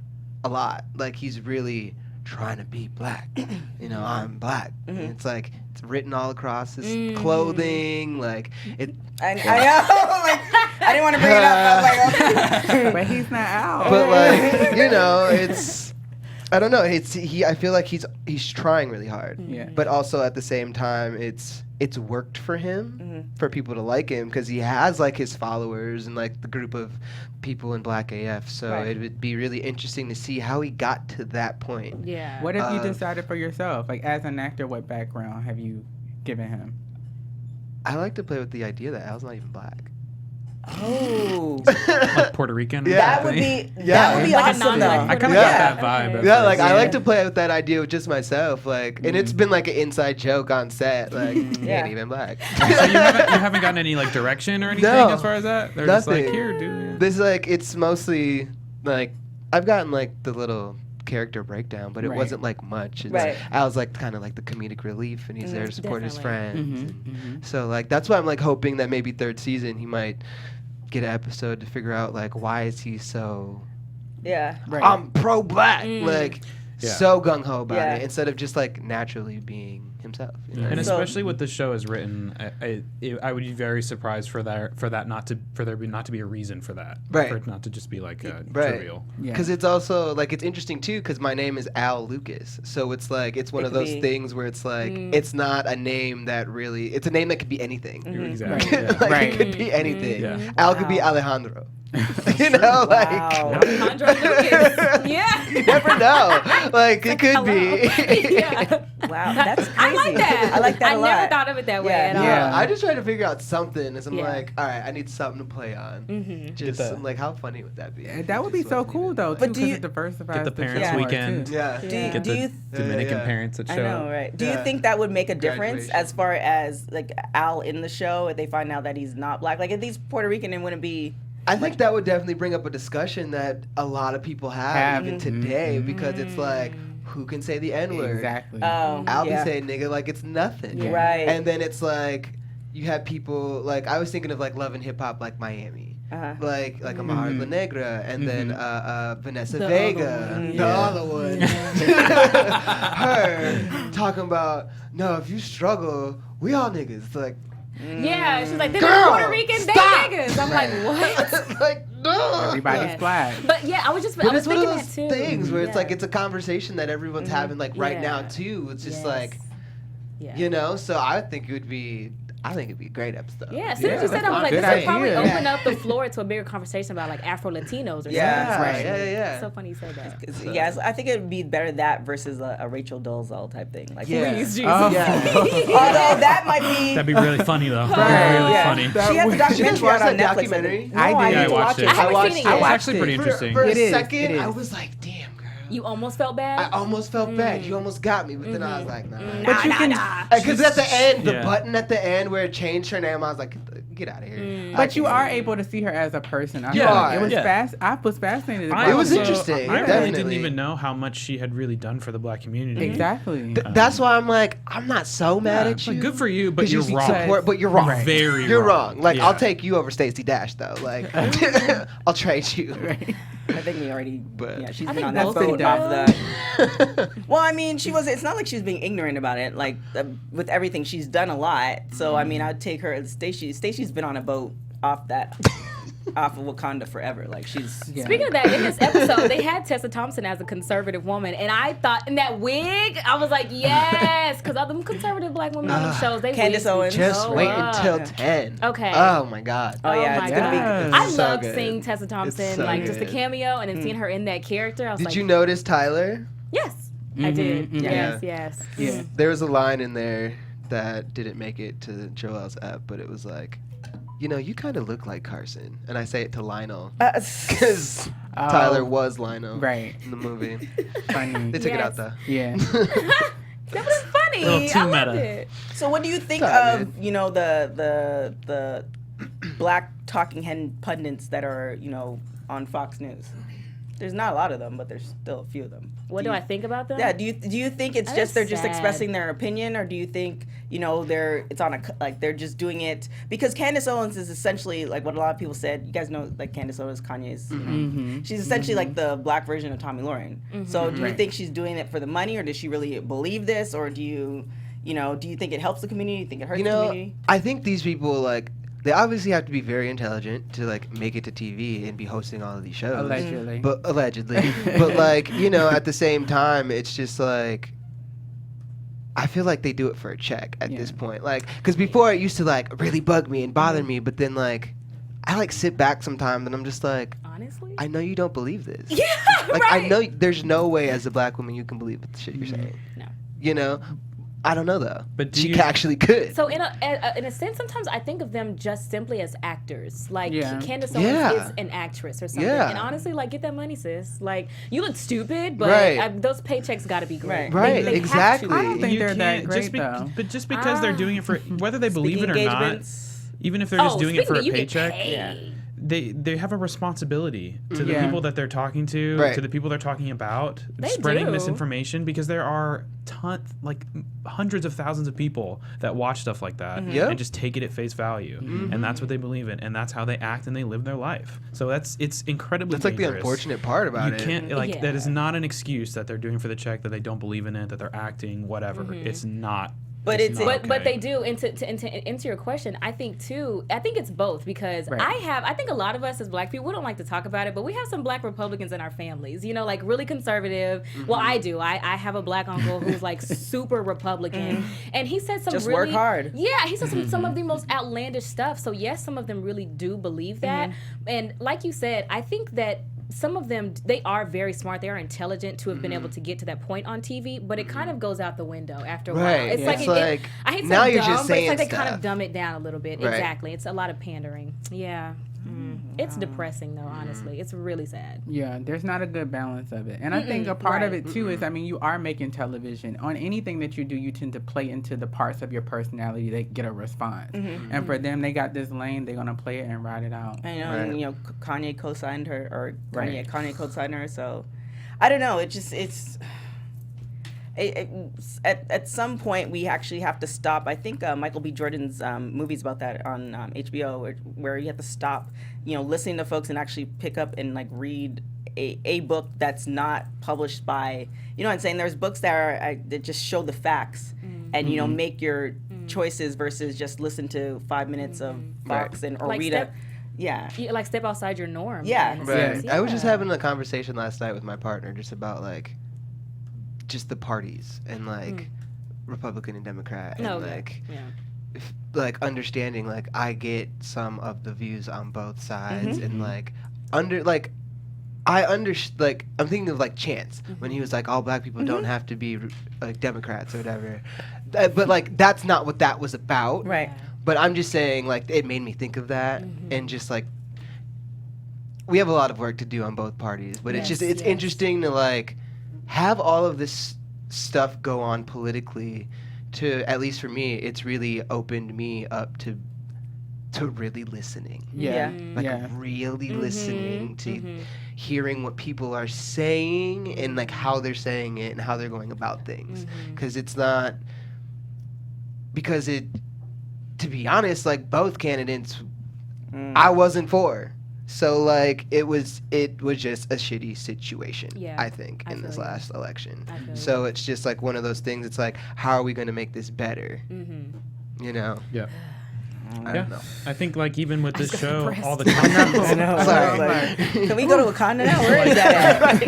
a lot. Like, he's really trying to be black. You know, I'm black. And it's like, it's written all across his clothing. Like, it. I know. Like, I didn't want to bring it up. I was like, okay. But he's not out. But, like, you know, it's. I don't know. I feel like he's trying really hard. Yeah. But also at the same time, it's worked for him, for people to like him, because he has like his followers and like the group of people in Black AF. So it would be really interesting to see how he got to that point. Yeah. What have you decided for yourself? Like, as an actor, what background have you given him? I like to play with the idea that Al's not even black. Oh. Like Puerto Rican. That would be awesome though. I kind of got that vibe. at Yeah, like first. I like to play with that idea with just myself, like, and it's been like an inside joke on set, like he ain't even black. So you haven't gotten any like direction or anything No, as far as that? They're nothing. just like, here, dude. This is like, it's mostly like I've gotten like the little character breakdown, but it wasn't like much. It's, Al's like kind of like the comedic relief, and he's there to support his friends. So like that's why I'm like hoping that maybe third season he might get an episode to figure out like why is he so I'm pro black, like so gung ho about it, instead of just like naturally being himself. You know? And especially with the show is written, I would be very surprised for there not to be a reason for that, for it not to just be like trivial. Because it's also like it's interesting too, because my name is Al Lucas, so it's like it's one of those things where it's like it's not a name that really, it's a name that could be anything. Exactly. Like it could be anything. Al could be Alejandro. You know, like Alejandro Lucas. Yeah. You never know. Like it could be. Wow, that's crazy. I like that. I like that a lot. I never thought of it that way at all. Yeah, I just try to figure out something. As I'm like, all right, I need something to play on. Just I'm like, how funny would that be? That would be so cool though, too, because it diversifies. Get the parents' weekend. Yeah. Get the Dominican parents that show. I know, right? Do you think that would make a difference as far as like Al in the show if they find out that he's not black? Like if he's Puerto Rican, it wouldn't be. I think that would definitely bring up a discussion that a lot of people have even today, because it's like, who can say the N-word? Exactly. Oh, I'll be saying nigga like it's nothing. Yeah. Right. And then it's like, you have people, like, I was thinking of like Love and Hip Hop, like Miami. Like Amara La Negra, and then Vanessa Vega, the other one. Her talking about, no, if you struggle, we all niggas. It's like, yeah, she's like, they're Girl, Puerto Rican, they stop! niggas. I'm like, what? like, no. Everybody's black. But yeah, I was But it's one of thinking those that too. things where it's like, it's a conversation that everyone's having like right now Yeah. too. It's just like, Yeah. you know, so I think it'd be a great episode. Yeah, as soon as you said that, I was like, Good this would probably idea. open up the floor to a bigger conversation about like Afro Latinos or Yeah, something. right. Yeah. It's so funny you said that. Yes, I think it would be better that versus a Rachel Dolezal type thing. Like, Yeah. please, Jesus. Oh. Although that might be. That'd be really funny though. Right. Really Yeah. funny. She has a Did you documentary guys watch out on that Netflix. documentary? I did. I Yeah, I need to watched watch it. it. I haven't watched seen it. it yet. It's actually pretty For interesting. a It is, second, it is. I was like, damn, girl. You almost felt bad? I almost felt bad. You almost got me, but then I was like, nah. But you can. Because at the end, the Yeah. button at the end where it changed her name, I was like, get out of here. But you are able to see her as a person. I Yeah. feel like it was Yeah. I was fascinated. I by It was also- interesting, I really definitely. didn't even know how much she had really done for the black community. Exactly. That's why I'm like, I'm not so mad at It's you. like, good for you, but 'Cause you're you wrong. support, but you're wrong. Very You're wrong. wrong. Like, Yeah. I'll take you over Stacey Dash, though. Like, I'll trade you. I think we already. But- Yeah, she's I been think on that both boat of off them. the. Well, I mean, she was. It's not like she was being ignorant about it. Like with everything, she's done a lot. So I mean, I'd take her. Stacey's been on a boat off of Wakanda forever. Like she's. Speaking of that, in this episode, they had Tessa Thompson as a conservative woman, and I thought in that wig, I was like, yes, because all them conservative black women on them shows, they Candace wigs Owens. Just go wait up. until 10. Okay. Oh, my God. Oh yeah, my it's gonna be. God. I so loved good. seeing Tessa Thompson, so like just a good. cameo, and then seeing her in that character. I was Did like, you notice Tyler? yes, I did. Yes, yes. Yeah. There was a line in there that didn't make it to Joelle's app, but it was like, you know, you kind of look like Carson. And I say it to Lionel. Because Tyler was Lionel Right. in the movie. Funny. They took it Yes. out, though. Yeah. That was funny. Little too I loved meta. it. So what do you think Sorry, of the black talking head pundits that are on Fox News? There's not a lot of them, but there's still a few of them. What do I think about them? Yeah. Do you think it's That's just they're just sad. expressing their opinion, or do you think they're just doing it because Candace Owens is essentially like what a lot of people said. You guys know like Candace Owens, Kanye's. She's essentially like the black version of Tomi Lahren. So do you think she's doing it for the money, or does she really believe this, or do you think it helps the community? Do you think it hurts the community? I think these people like. They obviously have to be very intelligent to like make it to TV and be hosting all of these shows. Allegedly. But like, at the same time, it's just like I feel like they do it for a check at this point. Like, because before it used to like really bug me and bother me, but then like I like sit back sometimes and I'm just like, honestly, I know you don't believe this. Yeah, like right. I know there's no way as a black woman you can believe the shit you're saying. No. I don't know though. But she actually could. So in a sense, sometimes I think of them just simply as actors. Like Candace Owens is an actress or something. Yeah. And honestly, like get that money, sis. Like you look stupid, but those paychecks got to be great. Right. They Exactly. I don't think they're that great though. But just because they're doing it for whether they believe it or not, even if they're just doing it for a paycheck, they have a responsibility to the people that they're talking to the people they're talking about, spreading misinformation, because there are hundreds of thousands of people that watch stuff like that and just take it at face value, and that's what they believe in, and that's how they act and they live their life. So it's incredibly that's like dangerous. the unfortunate part about it. You can't that is not an excuse that they're doing for the check, that they don't believe in it, that they're acting whatever. It's not. But but they do. And to answer your question, I think it's both, because I think a lot of us as black people, we don't like to talk about it, but we have some black Republicans in our families, like really conservative. Well, I do. I have a black uncle who's like super Republican, and he said some just really, work hard. Yeah, he said some of the most outlandish stuff. So yes, some of them really do believe that, and like you said, I think that some of them, they are very smart. They are intelligent to have been able to get to that point on TV, but it kind of goes out the window after a while. It's like I hate to now say you're dumb, just but it's saying like they kind stuff. of dumb it down a little bit. Right. Exactly. It's a lot of pandering. Yeah. It's depressing though, honestly. It's really sad. Yeah, there's not a good balance of it. And I think a part of it too is, you are making television. On anything that you do, you tend to play into the parts of your personality that get a response. And for them, they got this lane, they're going to play it and ride it out. I know, and, Kanye co-signed her, or Kanye co-signed her, so I don't know. At some point, we actually have to stop. I think Michael B. Jordan's movies about that on HBO, where you have to stop, listening to folks and actually pick up and like read a book that's not published by, what I'm saying? There's books that just show the facts and make your choices versus just listen to 5 minutes of Fox or like read like step outside your norm. Yeah. Right. Yeah. I was just having a conversation last night with my partner just about like just the parties and like Republican and Democrat and like understanding like I get some of the views on both sides and like I'm thinking of like Chance when he was like all black people don't have to be like Democrats or whatever, but like that's not what that was about. Right. But I'm just saying like it made me think of that and just like we have a lot of work to do on both parties, but it's interesting to like have all of this stuff go on politically. To at least for me, it's really opened me up to really listening. Really listening to hearing what people are saying and like how they're saying it and how they're going about things. To be honest, like both candidates, I wasn't for. So like it was just a shitty situation, I think, in this last election. So it's just like one of those things. It's like, how are we going to make this better? Yeah. I don't know. I think like even with this show, depressed. all the content. Sorry. Can we go to Wakanda now? Where is that at?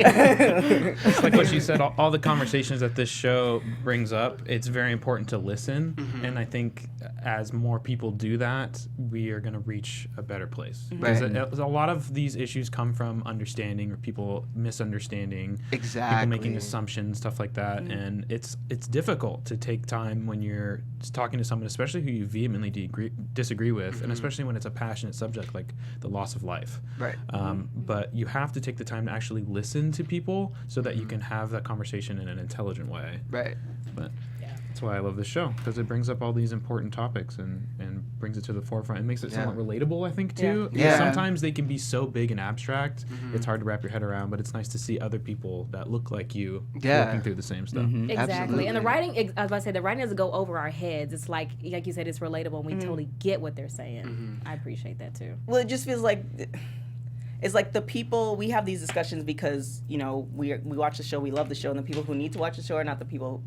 It's like what she said. All the conversations that this show brings up, it's very important to listen. And I think as more people do that, we are going to reach a better place. Because a lot of these issues come from understanding or people misunderstanding. Exactly. People making assumptions, stuff like that. And it's difficult to take time when you're talking to someone, especially who you vehemently disagree with, and especially when it's a passionate subject like the loss of life. Right. But you have to take the time to actually listen to people so that you can have that conversation in an intelligent way. Right. But That's why I love this show, because it brings up all these important topics and brings it to the forefront. It makes it somewhat relatable, I think, too. Yeah. Sometimes they can be so big and abstract, it's hard to wrap your head around, but it's nice to see other people that look like you working through the same stuff. Exactly. Absolutely. And the writing, I was about to say, the writing doesn't go over our heads. It's like you said, it's relatable and we totally get what they're saying. I appreciate that, too. Well, it just feels like it's like the people, we have these discussions because, you know, we watch the show, we love the show, and the people who need to watch the show are not the people,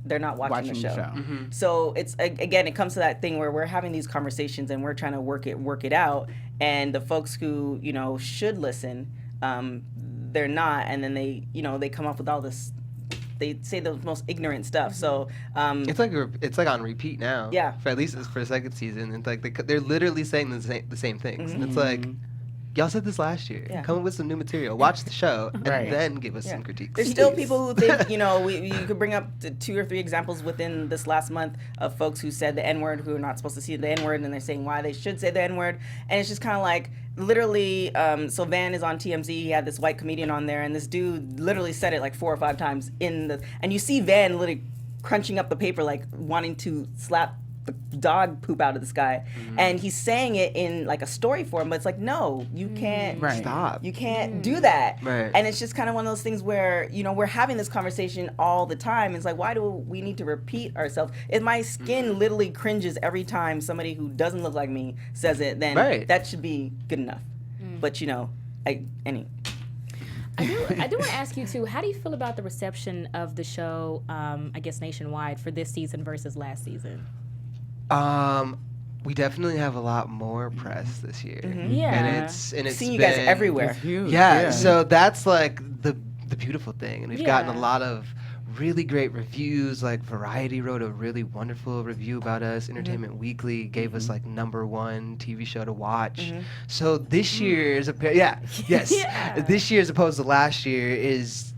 they're not watching the show. So it's, again, it comes to that thing where we're having these conversations and we're trying to work it out, and the folks who, you know, should listen, they're not, and then they, you know, they come up with all this, they say the most ignorant stuff. So it's like on repeat now. Yeah. For at least for the second season, it's like they're literally saying the same things, and it's like, y'all said this last year. Yeah. Come up with some new material. Watch the show and then give us some critiques. There's still people who think, you know, you could bring up 2 or 3 examples within this last month of folks who said the N-word, who are not supposed to see the N-word, and they're saying why they should say the N-word. And it's just kind of like, literally, so Van is on TMZ, he had this white comedian on there, and this dude literally said it like 4 or 5 times and you see Van literally crunching up the paper, like wanting to slap the dog poop out of this guy, and he's saying it in like a story form, but it's like, no, you can't Stop. you can't do that. Right. And it's just kind of one of those things where, you know, we're having this conversation all the time. It's like, why do we need to repeat ourselves? If my skin literally cringes every time somebody who doesn't look like me says it, then that should be good enough. But you know, I do want to ask you too, how do you feel about the reception of the show, I guess nationwide, for this season versus last season? We definitely have a lot more press this year. Yeah. And it's seeing you guys everywhere. Yeah, so that's like the beautiful thing. And we've gotten a lot of really great reviews. Like Variety wrote a really wonderful review about us. Entertainment Weekly gave us like #1 TV show to watch. So this year is this year as opposed to last year is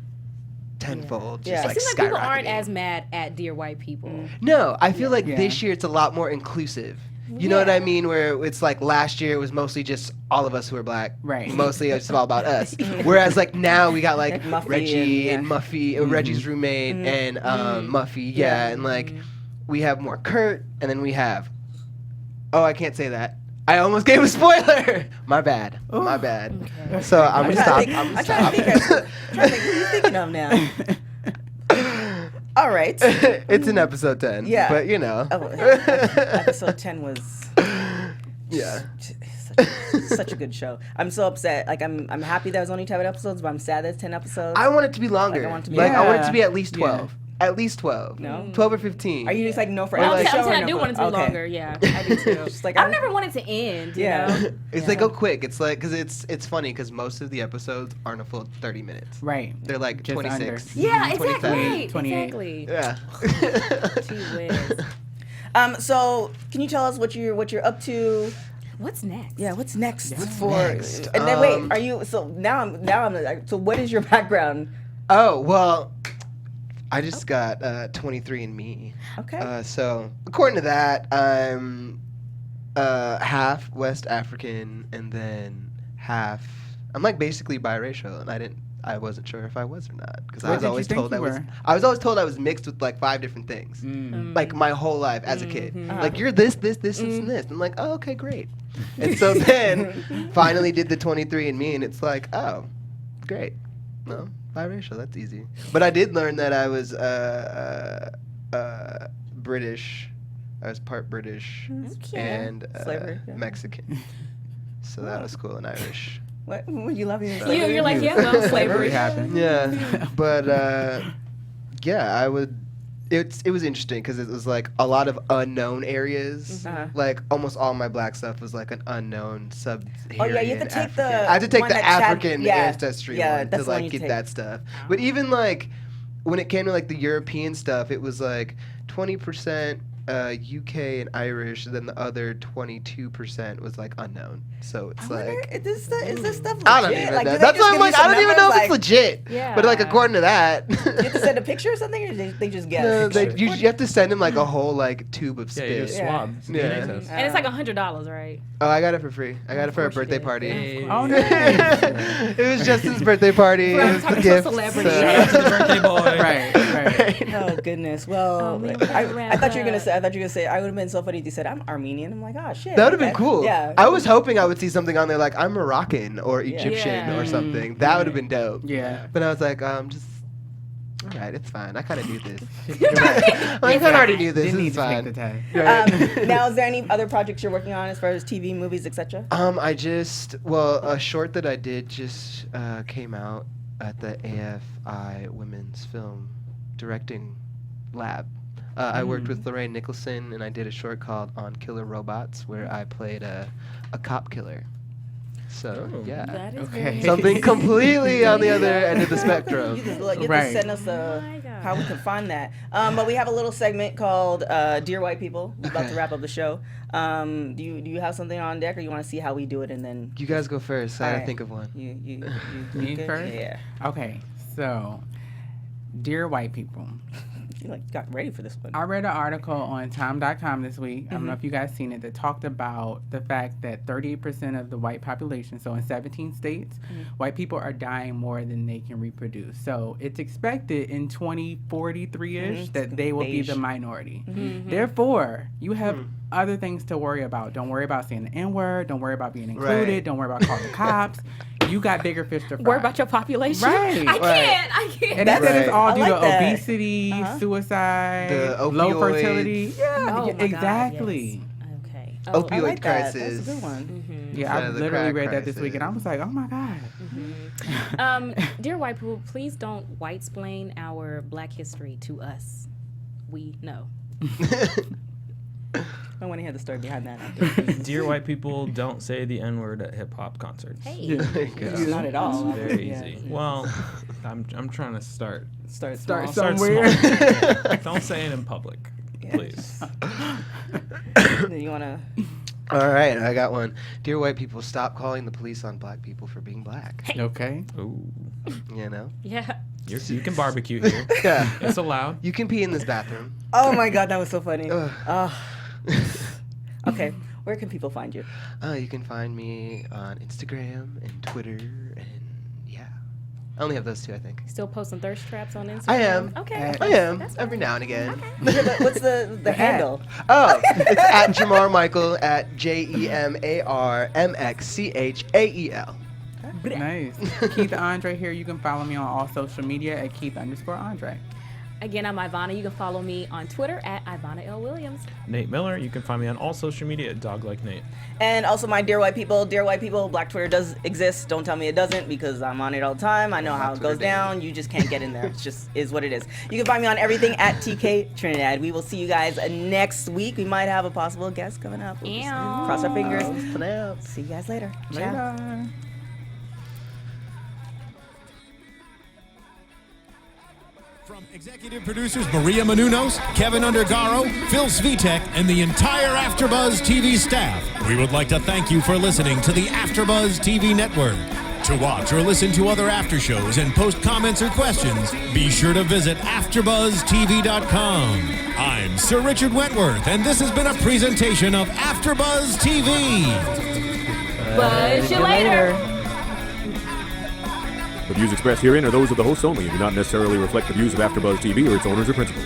tenfold. Just It like seems like people aren't skyrocketing. as mad at Dear White People. No, I feel like this year it's a lot more inclusive. You know what I mean? Where it's like last year it was mostly just all of us who are black. Right. Mostly it's all about us. Whereas like now we got like Muffy Reggie and- and Muffy, Reggie's roommate and Muffy. Yeah. And like we have more Kurt, and then we have, I can't say that. I almost gave a spoiler. My bad. My bad. Okay. So I'm gonna stop. I'm trying to think who you thinking of now. All right. It's in episode 10. Yeah. But you know. Episode 10 was such a good show. I'm so upset. Like I'm happy that was only 10 episodes, but I'm sad that it's 10 episodes. I want it to be longer. Like, I want it to be I want it to be at least 12. Yeah. At least 12. No? 12 or 15. Are you just like no for Or every like- show? I'm saying or I do no want it for- to be okay. longer. Yeah, I do too. Just like I've never wanted to end. You know? It's like go quick. It's like because it's funny because most of the episodes aren't a full 30 minutes. Right. They're like Just 26. under. Yeah, 27. exactly. 28. Exactly. Yeah. Gee whiz. So can you tell us what you're up to? What's next? Yeah, what's next for? next? And then wait, are you? So now I'm like, so what is your background? Oh well, I just got 23andMe. Okay. So according to that, I'm half West African and then half. I'm like basically biracial, and I wasn't sure if I was or not because I What was did you always think told you I was. were? I was always told I was mixed with like 5 different things, like my whole life as a kid. Like you're this, and this. I'm like, oh, okay, great. And so then finally did the 23andMe, and it's like, oh, great. No, biracial. That's easy. But I did learn that I was British. I was part British and Slavery, yeah. Mexican. So that was cool, and Irish. What would you love me? You're like, yeah, well, slavery. happened. Yeah, but yeah, I would. It was interesting because it was like a lot of unknown areas. Like almost all my black stuff was like an unknown sub-Saharan Oh yeah, you have to take African. the. I had to take one the that Chad- African yeah, ancestry yeah, one that's to the one like you get take. that stuff. But even like when it came to like the European stuff, it was like 20% UK and Irish, then the other 22% was like unknown. So it's like. Is this stuff legit? I don't even Like, know. do they That's just why I'm give like, you some I don't even know numbers, if it's legit. Yeah. But like, according to that, You have to send a picture or something, or they just guess? you have to send him like a whole like tube of Yeah, spit. you just swab. Yeah. DNA test. And it's like $100, right? Oh, I got it for free. I got it for a course you birthday did. party. Hey. Oh, nice. It was Justin's birthday party. Right, It was the talking to a gift. celebrity. Shout out to the birthday boy. Right. Oh goodness. Well, we I gotta wrap thought you were gonna up. say. I thought you were gonna say. I would have been so funny if you said I'm Armenian. I'm like, oh shit. That would have been cool. Yeah. I was hoping I would see something on there like I'm Moroccan or Egyptian Yeah. or something. That would have been dope. Yeah. But I was like, just. All right, it's fine. I kind of knew this. I kind of already knew this. Didn't need It's to take fine. the test. Now, is there any other projects you're working on as far as TV, movies, etc.? A short that I did just came out at the AFI Women's Film Directing Lab. I worked with Lorraine Nicholson, and I did a short called On Killer Robots, where I played a cop killer. So, yeah. That is Okay. Something completely on the other end of the spectrum. You just Right. send us my God. how we can find that. But we have a little segment called Dear White People. We're about to wrap up the show. Do you have something on deck, or you want to see how we do it and then You guys go first. I All gotta right. think of one. you Me good? first? Yeah. Okay, so, dear white people, You got ready for this one. I read an article on time.com this week. I don't know if you guys seen it, that talked about the fact that 38% of the white population, so in 17 states, white people are dying more than they can reproduce. So it's expected in 2043-ish that they will be the minority. Therefore, you have other things to worry about. Don't worry about saying the N-word. Don't worry about being included. Right. Don't worry about calling the cops. You got bigger fish to fry. Worry about your population. Right. I can't. And that is all I due like to that. obesity, suicide, The low opioids. fertility. Yeah, Oh my God, exactly. yes. Okay. Opioid I like that. crisis. That's a good one. Yeah, I the literally crack read that this week, and I crisis. was like, oh my God. Dear white people, please don't white-splain our Black history to us. We know. I want to hear the story behind that. Dear white people, don't say the N-word at hip-hop concerts. Hey. Not at all. Very Yeah. easy. Well, I'm trying to start Start Start small. somewhere. small. Don't say it in public, please. You want to? All right, I got one. Dear white people, stop calling the police on black people for being black. Okay. Ooh, You know? Yeah. you can barbecue here. Yeah. It's allowed. You can pee in this bathroom. Oh my God, that was so funny. Ugh. Okay, where can people find you? You can find me on Instagram and Twitter, and yeah. I only have those two, I think. Still posting thirst traps on Instagram? I am. Okay. I am. That's Every fine. now and again. What's the handle? Oh, it's at Jemar Michael at JemarMxchael. Nice. Keith Andre here. You can follow me on all social media at Keith_Andre. Again, I'm Ivanna. You can follow me on Twitter at Ivanna L. Williams. Nate Miller. You can find me on all social media at DogLikeNate. And also my Dear White People, Black Twitter does exist. Don't tell me it doesn't, because I'm on it all the time. I know how it goes down. You just can't get in there. It's just is what it is. You can find me on everything at TK Trinidad. We will see you guys next week. We might have a possible guest coming up. We'll just Ew. cross our fingers. See you guys later. Ciao. Later. From executive producers Maria Menounos, Keven Undergaro, Phil Svitek, and the entire AfterBuzz TV staff, we would like to thank you for listening to the AfterBuzz TV network. To watch or listen to other after shows and post comments or questions, be sure to visit AfterBuzzTV.com. I'm Sir Richard Wentworth, and this has been a presentation of AfterBuzz TV. Buzz you later. The views expressed herein are those of the hosts only and do not necessarily reflect the views of AfterBuzz TV or its owners or principals.